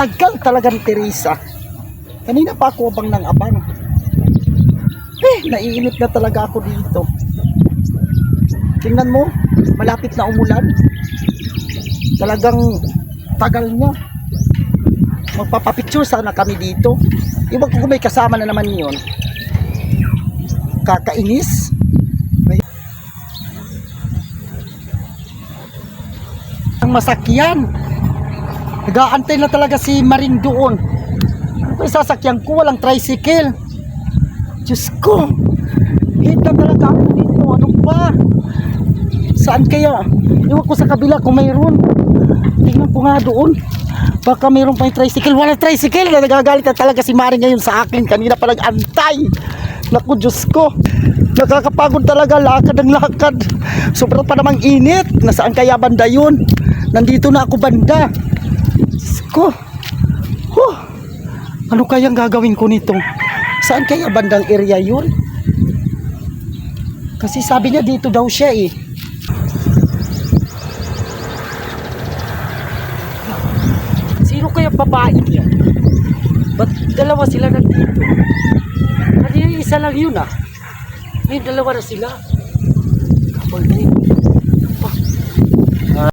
Tagal talaga ni Teresa. Kanina pa ako abang ng abang. Naiinip na talaga ako dito. Tingnan mo, malapit na umulan. Talagang tagal niya. Magpapapicture sana kami dito. Iwan ko kung may kasama na naman yun. Kakainis. Ang masakyan. Nag-aantay na talaga si Maring doon. Ano pa yung sasakyan ko? Walang tricycle. Diyos ko. Hit na talaga ako dito. Ano ba? Saan kaya? Iwan ko sa kabila kung mayroon. Tingnan ko nga doon. Baka mayroon pa yung tricycle. Walang tricycle. Nagagalit na talaga si Maring ngayon sa akin. Kanina pa nag-antay. Naku, Diyos ko. Nakakapagod talaga. Lakad ang lakad. Sobrang pa namang init. Nasaan kaya banda yun? Nandito na ako banda. Diyos ko. Ano kayang gagawin ko nito? Saan kaya bandang area yun? Kasi sabi niya dito daw siya eh. Sino kaya babae niya? Ba't dalawa sila nandito? Hindi isa lang yun ah. May dalawa na sila. Kapag